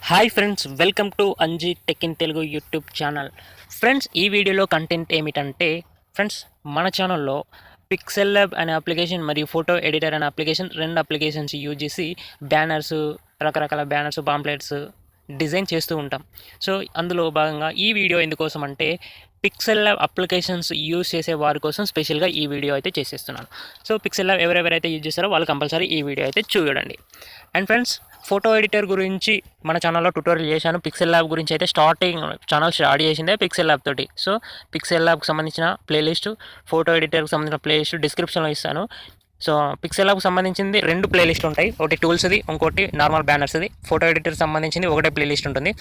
Hi friends, welcome to Anji tech in Telugu YouTube channel. Friends, ఈ వీడియోలో content ఏమిటంటే friends, మన ఛానల్లో పిక్సెల్లాబ్ అనే అప్లికేషన్ మరియు ఫోటో ఎడిటర్ అనే అప్లికేషన్, రెండు అప్లికేషన్స్ యూజ్ చేసి బ్యానర్స్, రకరకాల బ్యానర్స్, పాంప్లెట్స్ డిజైన్ చేస్తూ ఉంటాం. సో అందులో భాగంగా ఈ వీడియో ఎందుకోసం అంటే పిక్సెల్లాబ్ అప్లికేషన్స్ యూజ్ చేసే వారి కోసం స్పెషల్గా ఈ వీడియో అయితే చేసేస్తున్నాను. సో పిక్సెల్లాబ్ ఎవరెవరైతే యూజ్ చేస్తారో వాళ్ళు కంపల్సరీ ఈ వీడియో అయితే చూడండి. అండ్ ఫ్రెండ్స్, ఫోటో ఎడిటర్ గురించి మన ఛానల్లో ట్యూటోరియల్ చేశాను. పిక్సెల్లాబ్ గురించి అయితే ఛానల్ స్టార్ట్ చేసిందే పిక్సెల్లాబ్ తోటి. సో పిక్సెల్లాబ్కి సంబంధించిన ప్లేలిస్ట్, ఫోటో ఎడిటర్కి సంబంధించిన ప్లేలిస్ట్ డిస్క్రిప్షన్లో ఇస్తాను. సో పిక్సెల్లాబ్కి సంబంధించింది రెండు ప్లేలిస్ట్ ఉంటాయి, ఒకటి టూల్స్ది, ఇంకోటి నార్మల్ బ్యానర్స్ది. ఫోటో ఎడిటర్కి సంబంధించింది ఒకటే ప్లేలిస్ట్ ఉంటుంది.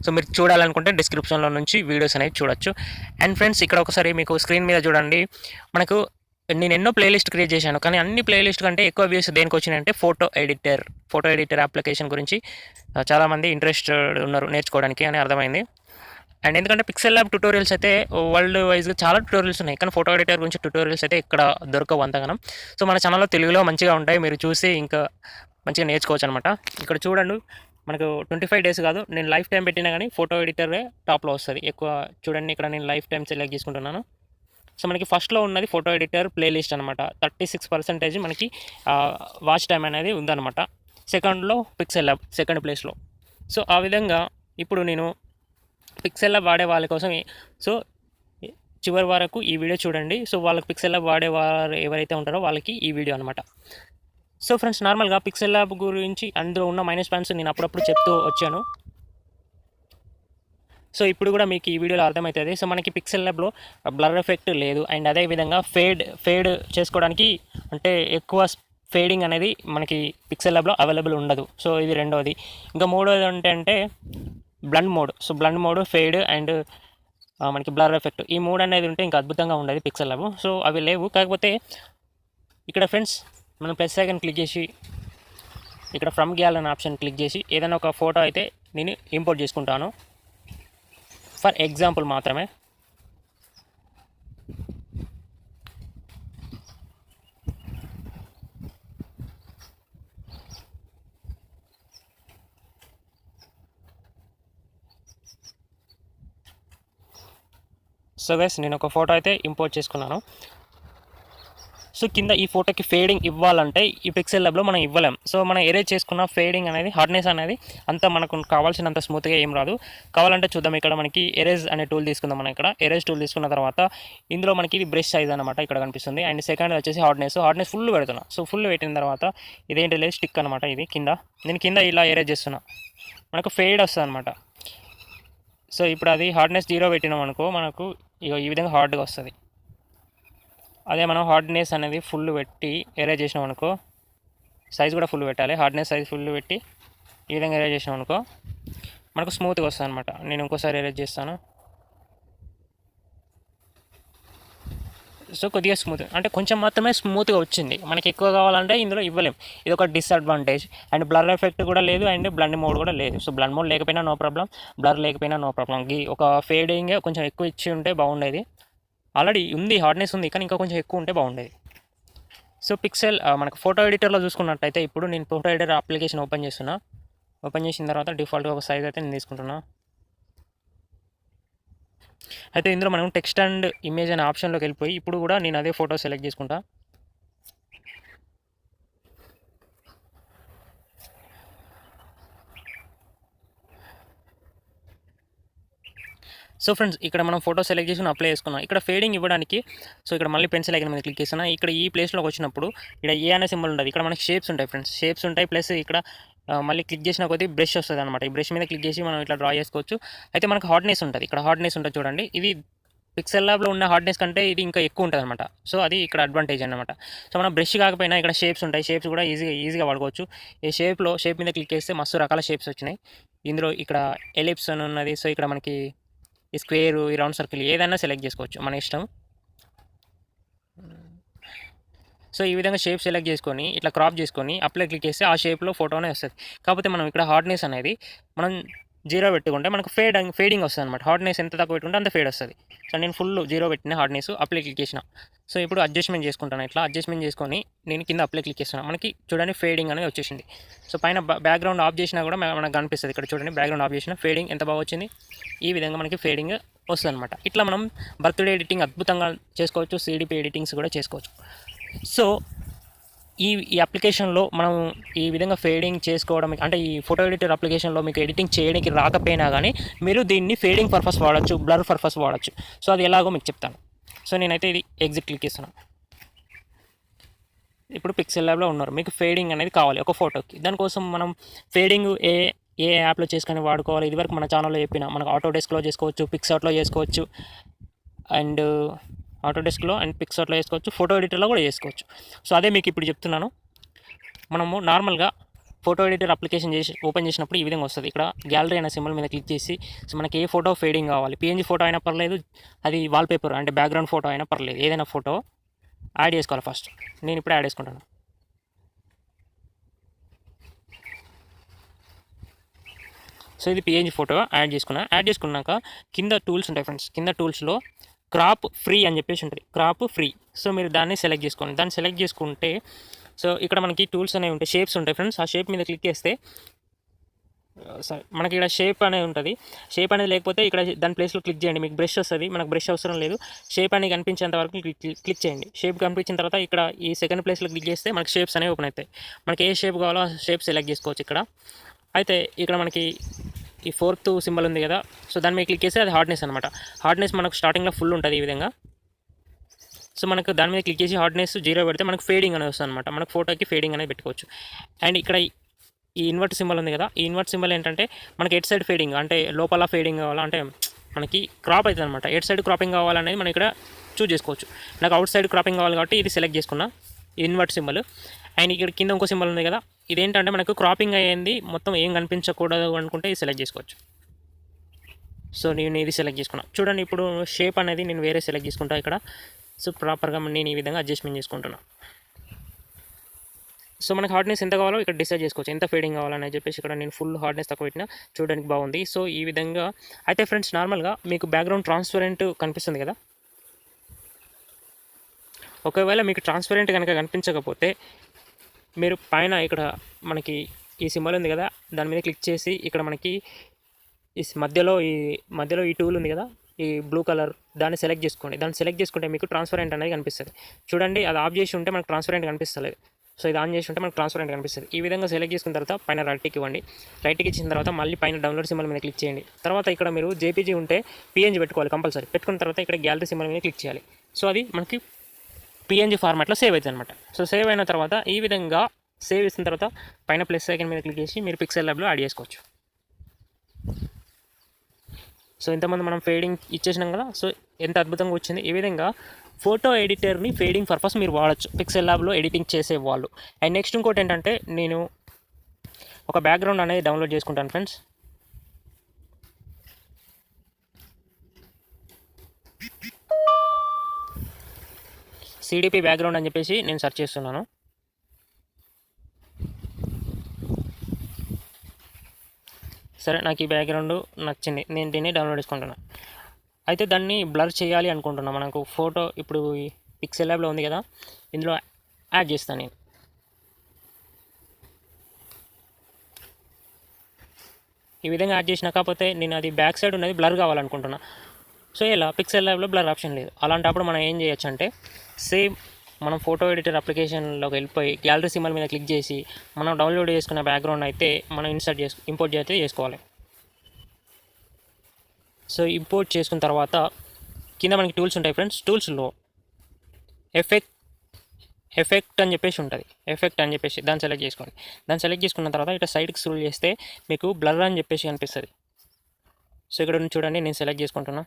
సో మీరు చూడాలనుకుంటే డిస్క్రిప్షన్లో నుంచి వీడియోస్ అనేవి చూడొచ్చు. అండ్ ఫ్రెండ్స్, ఇక్కడ ఒకసారి మీకు స్క్రీన్ మీద చూడండి. మనకు నేను ఎన్నో ప్లేలిస్ట్ క్రియేట్ చేశాను, కానీ అన్ని ప్లేలిస్ట్ కంటే ఎక్కువ వ్యూస్ దేనికి వచ్చినాయంటే ఫోటో ఎడిటర్ అప్లికేషన్ గురించి చాలామంది ఇంట్రెస్టెడ్ ఉన్నారు నేర్చుకోవడానికి అని అర్థమైంది. అండ్ ఎందుకంటే పిక్సెల్లాబ్ ట్యూటోరియల్స్ అయితే వరల్డ్ వైజ్గా చాలా ట్యూటోరియల్స్ ఉన్నాయి, కానీ ఫోటో ఎడిటర్ గురించి ట్యూటోరియల్స్ అయితే ఇక్కడ దొరకవు అంతగానం. సో మన ఛానల్లో తెలుగులో మంచిగా ఉంటాయి, మీరు చూసి ఇంకా మంచిగా నేర్చుకోవచ్చు అనమాట. ఇక్కడ చూడండి, మనకు 25 days కాదు, నేను లైఫ్ టైం పెట్టినా కానీ ఫోటో ఎడిటరే టాప్లో వస్తుంది ఎక్కువ. చూడండి, ఇక్కడ నేను లైఫ్ టైం సెలెక్ట్ చేసుకుంటున్నాను. సో మనకి ఫస్ట్లో ఉన్నది ఫోటో ఎడిటర్ ప్లేలిస్ట్ అనమాట. 36% మనకి వాచ్ టైం అనేది ఉందన్నమాట. సెకండ్లో పిక్సెల్లాబ్ సెకండ్ ప్లేస్లో. సో ఆ విధంగా ఇప్పుడు నేను పిక్సెల్లాబ్ వాడే వాళ్ళ కోసం సో చివరి వరకు ఈ వీడియో చూడండి. సో వాళ్ళకి పిక్సెల్లాబ్ వాడేవారు ఎవరైతే ఉంటారో వాళ్ళకి ఈ వీడియో అనమాట. సో ఫ్రెండ్స్, నార్మల్గా పిక్సెల్లాబ్ గురించి అందులో ఉన్న మైనస్ పాయింట్స్ నేను అప్పుడప్పుడు చెప్తూ వచ్చాను. సో ఇప్పుడు కూడా మీకు ఈ వీడియోలో అర్థమవుతుంది. సో మనకి పిక్సెల్లాబ్లో బ్లర్ ఎఫెక్ట్ లేదు, అండ్ అదేవిధంగా ఫేడ్ చేసుకోవడానికి అంటే ఎక్కువ ఫేడింగ్ అనేది మనకి పిక్సెల్లాబ్లో అవైలబుల్ ఉండదు. సో ఇది రెండవది. ఇంకా మూడవది ఏంటంటే blonde mode. So blonde mode, fade and మనకి బ్లర్ ఎఫెక్ట్, ఈ మూడు అనేది ఉంటే ఇంకా అద్భుతంగా ఉండేది పిక్సెల్లాబ్. సో అవి లేవు. కాకపోతే ఇక్కడ ఫ్రెండ్స్, మనం ప్లస్ ఐకాన్ క్లిక్ చేసి ఇక్కడ ఫ్రమ్ గ్యాలరీ అనే ఆప్షన్ క్లిక్ చేసి ఏదైనా ఒక ఫోటో అయితే నేను ఇంపోర్ట్ చేసుకుంటాను, ఫర్ ఎగ్జాంపుల్ మాత్రమే. సో గైస్, నేను ఒక ఫోటో అయితే ఇంపోర్ట్ చేసుకున్నాను. సో కింద ఈ ఫోటోకి ఫేడింగ్ ఇవ్వాలంటే ఈ పిక్సెల్లాబ్లో మనం ఇవ్వలేం. సో మనం ఎరేజ్ చేసుకున్న ఫేడింగ్ అనేది, హార్డ్నెస్ అనేది అంత మనకు కావాల్సినంత స్మూత్గా ఏం రాదు. కావాలంటే చూద్దాం. ఇక్కడ మనకి ఎరేజ్ అనే టూల్ తీసుకుందాం. మనం ఇక్కడ ఎరేజ్ టూల్ తీసుకున్న తర్వాత ఇందులో మనకి ఇది బ్రష్ సైజ్ అనమాట ఇక్కడ కనిపిస్తుంది. అండ్ సెకండ్ వచ్చేసి హార్డ్నెస్ ఫుల్ పెడుతున్నా. సో ఫుల్ పెట్టిన తర్వాత ఇదేంటి లేదు, స్టిక్ అనమాట. ఇది నేను కింద ఇలా ఎరేజ్ చేస్తున్నా, మనకు ఫేడ్ వస్తుంది అనమాట. సో ఇప్పుడు అది హార్డ్నెస్ 0 పెట్టినాం అనుకో, మనకు ఈ విధంగా హార్డ్గా వస్తుంది. అదే మనం హార్డ్నెస్ అనేది ఫుల్ పెట్టి ఎరేజ్ చేసినాం అనుకో, సైజ్ కూడా ఫుల్ పెట్టాలి, హార్డ్నెస్ సైజ్ ఫుల్ పెట్టి ఈ విధంగా ఎరేజ్ చేసినాం అనుకో మనకు స్మూత్గా వస్తుంది అనమాట. నేను ఇంకోసారి ఎరేజ్ చేస్తాను. సో కొద్దిగా స్మూత్ అంటే కొంచెం మాత్రమే స్మూత్గా వచ్చింది. మనకి ఎక్కువ కావాలంటే ఇందులో ఇవ్వలేం, ఇది ఒక డిసడ్వాంటేజ్. అండ్ బ్లర్ ఎఫెక్ట్ కూడా లేదు, అండ్ బ్లండ్ మోడ్ కూడా లేదు. సో బ్లండ్ మోడ్ లేకపోయినా నో ప్రాబ్లం, బ్లర్ లేకపోయినా నో ప్రాబ్లం. ఒక ఫేడింగ్ కొంచెం ఎక్కువ ఇచ్చి ఉంటే బాగుండేది. ఆల్రెడీ ఉంది, హార్డ్నెస్ ఉంది, కానీ ఇంకా కొంచెం ఎక్కువ ఉంటే బాగుండేది. సో మనకు ఫోటో ఎడిటర్లో చూసుకున్నట్టయితే ఇప్పుడు నేను ఫోటో ఎడిటర్ అప్లికేషన్ ఓపెన్ చేసిన తర్వాత డిఫాల్ట్గా ఒక సైజ్ అయితే నేను తీసుకుంటున్నా. అయితే ఇందులో మనం టెక్స్ట్ అండ్ ఇమేజ్ అనే ఆప్షన్లోకి వెళ్ళిపోయి ఇప్పుడు కూడా నేను అదే ఫోటో సెలెక్ట్ చేసుకుంటా. సో ఫ్రెండ్స్, ఇక్కడ మనం ఫోటో సెలెక్ట్ చేసి అప్లై చేసుకున్నాం. ఇక్కడ ఫేడింగ్ ఇవ్వడానికి సో ఇక్కడ మళ్ళీ పెన్సిల్ ఐకాన్ మీద క్లిక్ చేస్తున్నా. ఇక్కడ ఈ ప్లేస్లోకి వచ్చినప్పుడు ఇక్కడ ఏ అనే సింబల్ ఉంటుంది. ఇక్కడ మనకి షేప్స్ ఉంటాయి ఫ్రెండ్స్, షేప్స్ ఉంటాయి. ప్లస్ ఇక్కడ మళ్ళీ క్లిక్ చేసిన కొద్దీ బ్రష్ వస్తుంది అనమాట. ఈ బ్రష్ మీద క్లిక్ చేసి మనం ఇట్లా డ్రా చేసుకోవచ్చు. అయితే మనకు హార్డ్నెస్ ఉంటుంది, ఇక్కడ హార్డ్నెస్ ఉంటుంది చూడండి. ఇది పిక్సెల్లాబ్లో ఉన్న హార్డ్నెస్ కంటే ఇది ఇంకా ఎక్కువ ఉంటుంది అనమాట. సో అది ఇక్కడ అడ్వాంటేజ్ అనమాట. సో మనం బ్రష్ కాకపోయినా ఇక్కడ షేప్స్ ఉంటాయి, షేప్స్ కూడా ఈజీగా వాడుకోవచ్చు. ఈ షేప్ మీద క్లిక్ చేస్తే మస్తు రకాల షేప్స్ వచ్చినాయి. ఇందులో ఇక్కడ ఎలిప్స్ అని ఉన్నది. సో ఇక్కడ మనకి ఈ స్క్వేరు, ఈ రౌండ్ సర్కిల్ ఏదైనా సెలెక్ట్ చేసుకోవచ్చు, మన ఇష్టం. సో ఈ విధంగా షేప్ సెలెక్ట్ చేసుకొని ఇట్లా క్రాప్ చేసుకొని అప్లై క్లిక్ చేస్తే ఆ షేప్లో ఫోటోనే వస్తుంది. కాకపోతే మనం ఇక్కడ హార్డ్నెస్ అనేది మనం 0 పెట్టుకుంటే మనకు ఫేడింగ్ వస్తుంది అనమాట. హార్డ్నెస్ ఎంత తక్కువ పెట్టుకుంటే అంత ఫేడ్ వస్తుంది. సో నేను ఫుల్ 0 పెట్టిన హార్డ్నెస్, అప్లై క్లిక్ చేసిన. సో ఇప్పుడు అడ్జస్ట్మెంట్ చేసుకుంటాను. ఇట్లా అడ్జస్ట్మెంట్ చేసుకొని నేను కింద అప్లై క్లిక్ చేస్తాను. మనకి చూడండి ఫేడింగ్ అనేది వచ్చేసింది. సో పైన బ్యాక్గ్రౌండ్ ఆఫ్ చేసినా కూడా మనకు కనిపిస్తుంది. ఇక్కడ చూడండి బ్యాక్గ్రౌండ్ ఆఫ్ చేసిన ఫేడింగ్ ఎంత బాగా వచ్చింది. ఈ విధంగా మనకి ఫేడింగ్ వస్తుంది అనమాట. ఇట్లా మనం బర్త్డే ఎడిటింగ్ అద్భుతంగా చేసుకోవచ్చు, సిడిపి ఎడిటింగ్స్ కూడా చేసుకోవచ్చు. సో ఈ అప్లికేషన్లో మనం ఈ విధంగా ఫేడింగ్ చేసుకోవడం, అంటే ఈ ఫోటో ఎడిటర్ అప్లికేషన్లో మీకు ఎడిటింగ్ చేయడానికి రాకపోయినా కానీ మీరు దీన్ని ఫేడింగ్ పర్పస్ వాడచ్చు, బ్లర్ పర్పస్ వాడచ్చు. సో అది ఎలాగో మీకు చెప్తాను. సో నేనైతే ఇది ఎగ్జిట్ క్లిక్ చేస్తున్నాను. ఇప్పుడు పిక్సెల్ ల్యాబ్లో ఉన్నారు. మీకు ఫేడింగ్ అనేది కావాలి ఒక ఫోటోకి. దానికోసం మనం ఫేడింగ్ ఏ యాప్లో చేసుకొని వాడుకోవాలి. ఇదివరకు మన ఛానల్లో చెప్పిన మనకు ఆటోడెస్క్లో చేసుకోవచ్చు, పిక్సార్ట్లో చేసుకోవచ్చు, అండ్ ఆటోడెస్క్లో అండ్ పిక్సార్ట్లో చేసుకోవచ్చు, ఫోటో ఎడిటర్లో కూడా చేసుకోవచ్చు. సో అదే మీకు ఇప్పుడు చెప్తున్నాను. మనము నార్మల్గా ఫోటో ఎడిటర్ అప్లికేషన్ ఓపెన్ చేసినప్పుడు ఈ విధంగా వస్తుంది. ఇక్కడ గ్యాలరీ అనే సింబల్ మీద క్లిక్ చేసి సో మనకి ఏ ఫోటో ఫేడింగ్ కావాలి, పిఎన్జీ ఫోటో అయినా పర్లేదు, అది వాల్పేపర్ అంటే బ్యాక్గ్రౌండ్ ఫోటో అయినా పర్లేదు, ఏదైనా ఫోటో యాడ్ చేసుకోవాలి. ఫస్ట్ నేను ఇప్పుడు యాడ్ చేసుకుంటాను. సో ఇది పిఎన్జీ ఫోటో యాడ్ చేసుకున్నాక కింద టూల్స్ ఉంటాయి ఫ్రెండ్స్. కింద టూల్స్లో క్రాప్ ఫ్రీ అని చెప్పేసి ఉంటుంది, క్రాప్ ఫ్రీ. సో మీరు దాన్ని సెలెక్ట్ చేసుకోండి. దాన్ని సెలెక్ట్ చేసుకుంటే సో ఇక్కడ మనకి టూల్స్ అనేవి ఉంటాయి, షేప్స్ ఉంటాయి ఫ్రెండ్స్. ఆ షేప్ మీద క్లిక్ చేస్తే మనకి ఇక్కడ షేప్ అనేది ఉంటుంది. షేప్ అనేది లేకపోతే ఇక్కడ దాని ప్లేస్లో క్లిక్ చేయండి, మీకు బ్రష్ వస్తుంది. మనకు బ్రష్ అవసరం లేదు. షేప్ అనేది కనిపించేంత వరకు క్లిక్ చేయండి. షేప్ కనిపించిన తర్వాత ఇక్కడ ఈ సెకండ్ ప్లేస్లో క్లిక్ చేస్తే మనకి షేప్స్ అనేవి ఓపెన్ అవుతాయి. మనకి ఏ షేప్ కావాలో ఆ షేప్ సెలెక్ట్ చేసుకోవచ్చు ఇక్కడ. అయితే ఇక్కడ మనకి ఈ 4th సింబల్ ఉంది కదా, సో దాని మీద క్లిక్ చేస్తే అది హార్డ్నెస్ అనమాట. హార్డ్నెస్ మనకు స్టార్టింగ్లో ఫుల్ ఉంటుంది ఈ విధంగా. సో మనకు దాని మీద క్లిక్ చేసి హార్డ్నెస్ 0 పెడితే మనకు ఫేడింగ్ అనేది వస్తుంది అనమాట. మనకు ఫోటోకి ఫేడింగ్ అనేది పెట్టుకోవచ్చు. అండ్ ఇక్కడ ఈ ఇన్వర్ట్ సింబల్ ఉంది కదా, ఈ ఇన్వర్ట్ సింబల్ ఏంటంటే మనకి ఎట్ సైడ్ ఫేడింగ్, అంటే లోపల ఫేడింగ్ కావాలంటే మనకి క్రాప్ అవుతుంది అనమాట. ఎట్ సైడ్ క్రాపింగ్ కావాలనేది మనం ఇక్కడ చూస్ చేసుకోవచ్చు. నాకు అవుట్ సైడ్ క్రాపింగ్ కావాలి కాబట్టి ఇది సెలెక్ట్ చేసుకున్నా, ఇన్వర్ట్ సింబల్. అండ్ ఇక్కడ కింద ఇంకో సింబల్ ఉంది కదా, ఇదేంటంటే మనకు క్రాపింగ్ అయ్యింది మొత్తం ఏం కనిపించకూడదు అనుకుంటే ఇది సెలెక్ట్ చేసుకోవచ్చు. సో నేను ఇది సెలెక్ట్ చేసుకున్నా. చూడండి ఇప్పుడు షేప్ అనేది నేను వేరే సెలెక్ట్ చేసుకుంటా ఇక్కడ. సో ప్రాపర్గా నేను ఈ విధంగా అడ్జస్ట్మెంట్ చేసుకుంటున్నాను. సో మనకి హార్డ్నెస్ ఎంత కావాలో ఇక్కడ డిసైడ్ చేసుకోవచ్చు, ఎంత ఫేడింగ్ కావాలని చెప్పేసి. ఇక్కడ నేను ఫుల్ హార్డ్నెస్ తక్కువ పెట్టినా, చూడడానికి బాగుంది. సో ఈ విధంగా అయితే ఫ్రెండ్స్ నార్మల్గా మీకు బ్యాక్గ్రౌండ్ ట్రాన్స్పరెంట్ కనిపిస్తుంది కదా. ఒకవేళ మీకు ట్రాన్స్పరెంట్ కనుక కనిపించకపోతే మీరు పైన ఇక్కడ మనకి ఈ సింబల్ ఉంది కదా, దాని మీద క్లిక్ చేసి ఇక్కడ మనకి ఈ మధ్యలో ఈ టూల్ ఉంది కదా, ఈ బ్లూ కలర్, దాన్ని సెలెక్ట్ చేసుకోండి. దాన్ని సెలెక్ట్ చేసుకుంటే మీకు ట్రాన్స్పరెంట్ అనేది కనిపిస్తుంది. చూడండి అది ఆఫ్ చేసి ఉంటే మనకు ట్రాన్స్పరెంట్ కనిపిస్తలేదు. సో ఇది ఆన్ చేసి ఉంటే మనకు ట్రాన్స్పరెంట్ కనిపిస్తుంది. ఈ విధంగా సెలెక్ట్ చేసుకున్న తర్వాత పైన రైట్కి ఇవ్వండి. రైట్కి ఇచ్చిన తర్వాత మళ్ళీ పైన డౌన్లోడ్ సింబల్ మీద క్లిక్ చేయండి. తర్వాత ఇక్కడ మీరు జేపీజీ ఉంటే పిఎన్జీ పెట్టుకోవాలి కంపల్సరీ. పెట్టుకున్న తర్వాత ఇక్కడ గ్యాలరీ సింబల్ మీద క్లిక్ చేయాలి. సో అది మనకి పిఎన్జీ ఫార్మాట్లో సేవ్ అవుతుంది అనమాట. సో సేవ్ అయిన తర్వాత ఈ విధంగా సేవ్ చేసిన తర్వాత పైన ప్లస్ ఐకాన్ మీద క్లిక్ చేసి మీరు పిక్సెల్ ల్యాబ్లో యాడ్ చేసుకోవచ్చు. సో ఇంతమంది మనం ఫేడింగ్ ఇచ్చేసినాం కదా. సో ఎంత అద్భుతంగా వచ్చింది. ఈ విధంగా ఫోటో ఎడిటర్ని ఫేడింగ్ పర్పస్ మీరు వాడచ్చు పిక్సెల్ ల్యాబ్లో ఎడిటింగ్ చేసే వాళ్ళు. అండ్ నెక్స్ట్ ఇంకోటి ఏంటంటే నేను ఒక బ్యాక్గ్రౌండ్ అనేది డౌన్లోడ్ చేసుకుంటాను ఫ్రెండ్స్. సిడిపి బ్యాక్గ్రౌండ్ అని చెప్పేసి నేను సెర్చ్ చేస్తున్నాను. సరే నాకు ఈ బ్యాక్గ్రౌండ్ నచ్చింది, నేను దీన్ని డౌన్లోడ్ చేసుకుంటున్నాను. అయితే దాన్ని బ్లర్ చేయాలి అనుకుంటున్నాను. మనకు ఫోటో ఇప్పుడు పిక్సెల్ ల్యాబ్లో ఉంది కదా, ఇందులో యాడ్ చేస్తాను నేను. ఈ విధంగా యాడ్ చేసిన కాకపోతే నేను అది బ్యాక్ సైడ్ ఉన్నది బ్లర్ కావాలనుకుంటున్నా. సో ఇలా పిక్సెల్ ల్యాబ్లో బ్లర్ ఆప్షన్ లేదు. అలాంటప్పుడు మనం ఏం చేయొచ్చు అంటే సేమ్ మనం ఫోటో ఎడిటర్ అప్లికేషన్లోకి వెళ్ళిపోయి గ్యాలరీ సింబల్ మీద క్లిక్ చేసి మనం డౌన్లోడ్ చేసుకున్న బ్యాక్గ్రౌండ్ అయితే మనం ఇంపోర్ట్ అయితే చేసుకోవాలి. సో ఇంపోర్ట్ చేసుకున్న తర్వాత కింద మనకి టూల్స్ ఉంటాయి ఫ్రెండ్స్. టూల్స్లో ఎఫెక్ట్ అని చెప్పేసి ఉంటుంది. ఎఫెక్ట్ అని చెప్పేసి దాన్ని సెలెక్ట్ చేసుకోండి. దాన్ని సెలెక్ట్ చేసుకున్న తర్వాత ఇట్లా సైడ్కి స్క్రోల్ చేస్తే మీకు బ్లర్ అని చెప్పేసి కనిపిస్తుంది. సో ఇక్కడ చూడండి నేను సెలెక్ట్ చేసుకుంటున్నా.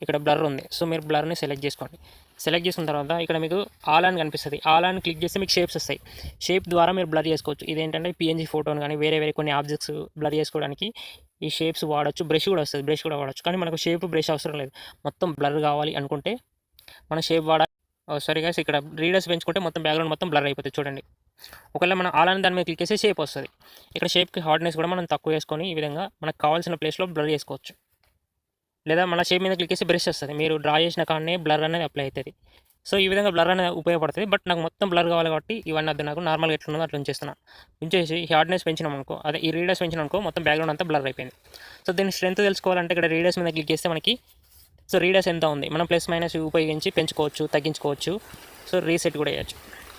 ఇక్కడ బ్లర్ ఉంది. సో మీరు బ్లర్ని సెలెక్ట్ చేసుకోండి. సెలెక్ట్ చేసుకున్న తర్వాత ఇక్కడ మీకు ఆల్ అని కనిపిస్తుంది. ఆల్ అని క్లిక్ చేస్తే మీకు షేప్స్ వస్తాయి. షేప్ ద్వారా మీరు బ్లర్ చేసుకోవచ్చు. ఇదేంటంటే పిఎన్జీ ఫోటోని కానీ వేరే కొన్ని ఆబ్జెక్ట్స్ బ్లర్ చేసుకోవడానికి ఈ షేప్స్ వాడచ్చు. బ్రష్ కూడా వస్తుంది, బ్రష్ కూడా వాడచ్చు. కానీ మనకు షేప్ బ్రష్ అవసరం లేదు. మొత్తం బ్లర్ కావాలి అనుకుంటే మన షేప్ వాడాలి. సారీ గైస్, ఇక్కడ రీడర్స్ పెంచుకుంటే మొత్తం బ్యాక్గ్రౌండ్ మొత్తం బ్లర్ అయిపోతుంది చూడండి. ఒకవేళ మనం ఆల్ అని దాని మీద క్లిక్ చేస్తే షేప్ వస్తుంది. ఇక్కడ షేప్కి హార్డ్నెస్ కూడా మనం తక్కువ వేసుకొని ఈ విధంగా మనకు కావాల్సిన ప్లేస్లో బ్లర్ చేసుకోవచ్చు. లేదా మన షేప్ మీద క్లిక్ చేసి బ్రష్ వస్తుంది, మీరు డ్రా చేసిన కాడనే బ్లర్ అనేది అప్లై అవుతుంది. సో ఈ విధంగా బ్లర్ అనేది ఉపయోగపడుతుంది. బట్ నాకు మొత్తం బ్లర్ కావాలి కాబట్టి ఇవన్నీ వద్దు, నాకు నార్మల్గా ఎట్లున్నదో అట్లా ఉంచేస్తున్నా. ఉంచేసి ఈ హార్డ్నెస్ పెంచినాం అనుకో, అదే ఈ రీడర్స్ పెంచినాం అనుకో, మొత్తం బ్యాక్గ్రౌండ్ అంతా బ్లర్ అయిపోయింది. సో దీని స్ట్రెంత్ తెలుసుకోవాలంటే ఇక్కడ రీడర్స్ మీద క్లిక్ చేస్తే మనకి సో రీడర్స్ ఎంత ఉంది మనం ప్లస్ మైనస్ ఉపయోగించి పెంచుకోవచ్చు, తగ్గించుకోవచ్చు. సో రీసెట్ కూడా చేయొచ్చు.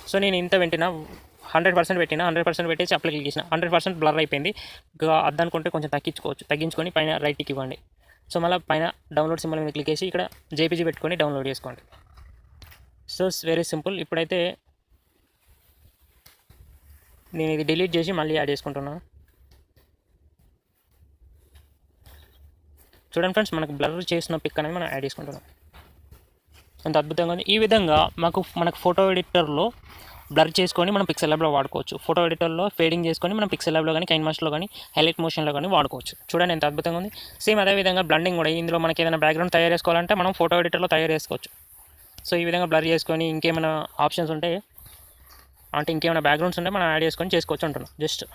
సో నేను ఇంత పెట్టినా 100% పెట్టినా, 100% పెట్టేసి అప్లై క్లిక్ చేసిన 100% బ్లర్ అయిపోయింది. అద్దనుకుంటే కొంచెం తగ్గించుకొని పైన రైట్కి ఇవ్వండి. సో మళ్ళీ పైన డౌన్లోడ్ సింబల్ మీద క్లిక్ చేసి ఇక్కడ జేపీజీ పెట్టుకొని డౌన్లోడ్ చేసుకోండి. So very simple. ఇప్పుడైతే నేను ఇది డిలీట్ చేసి మళ్ళీ యాడ్ చేసుకుంటున్నాను. చూడండి ఫ్రెండ్స్, మనకు బ్లర్ చేసిన పిక్ అనేది మనం యాడ్ చేసుకుంటున్నాం. ఎంత అద్భుతంగా ఉంది. ఈ విధంగా మనకు ఫోటో ఎడిటర్లో బ్లర్ చేసుకొని మనం పిక్సెల్ ల్యాబ్లో వాడుకోవచ్చు. ఫోటో ఎడిటర్లో ఫేడింగ్ చేసుకొని మనం పిక్సెల్ ల్యాబ్లో కానీ కైన్మాస్లో కానీ హైలైట్ మోషన్లో కానీ వాడుకోవచ్చు. చూడండి ఎంత అద్భుతంగా ఉంది. సేమ్ అదేవిధంగా బ్లండింగ్ కూడా, ఇందులో మనకి ఏదైనా బ్యాక్గ్రౌండ్ తయారు చేసుకోవాలంటే మనం ఫోటో ఎడిటర్లో తయారు చేసుకోవచ్చు. సో ఈ విధంగా బ్లర్ చేసుకొని ఇంకేమైనా ఆప్షన్స్ ఉంటే అంటే ఇంకేమైనా బ్యాక్గ్రౌండ్స్ ఉంటే మనం యాడ్ చేసుకొని చేసుకోవచ్చు అంటున్నాం. జస్ట్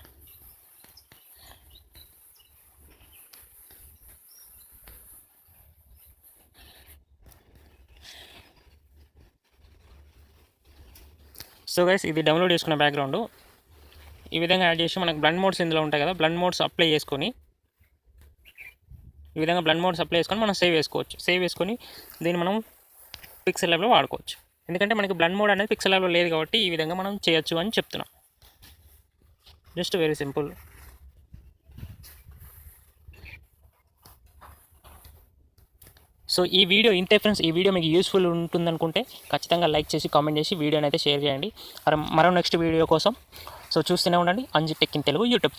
సో గైస్, ఇది డౌన్లోడ్ చేసుకున్న బ్యాక్గ్రౌండ్ ఈ విధంగా యాడ్ చేసి మనకు బ్లెండ్ మోడ్స్ ఇందులో ఉంటాయి కదా, బ్లెండ్ మోడ్స్ అప్లై చేసుకొని ఈ విధంగా బ్లెండ్ మోడ్స్ అప్లై చేసుకొని మనం సేవ్ చేసుకోవచ్చు. సేవ్ చేసుకొని దీన్ని మనం పిక్సెల్ ల్యాబ్లో వాడుకోవచ్చు. ఎందుకంటే మనకి బ్లెండ్ మోడ్ అనేది పిక్సెల్ ల్యాబ్లో లేదు కాబట్టి ఈ విధంగా మనం చేయొచ్చు అని చెప్తున్నాం. Just very simple. సో ఈ వీడియో ఇంతే ఫ్రెండ్స్. ఈ వీడియో మీకు యూస్ఫుల్ ఉంటుందనుకుంటే ఖచ్చితంగా లైక్ చేసి కామెంట్ చేసి వీడియోని అయితే షేర్ చేయండి. మరో నెక్స్ట్ వీడియో కోసం సో చూస్తూనే ఉండండి Anji tech in Telugu YouTube channel.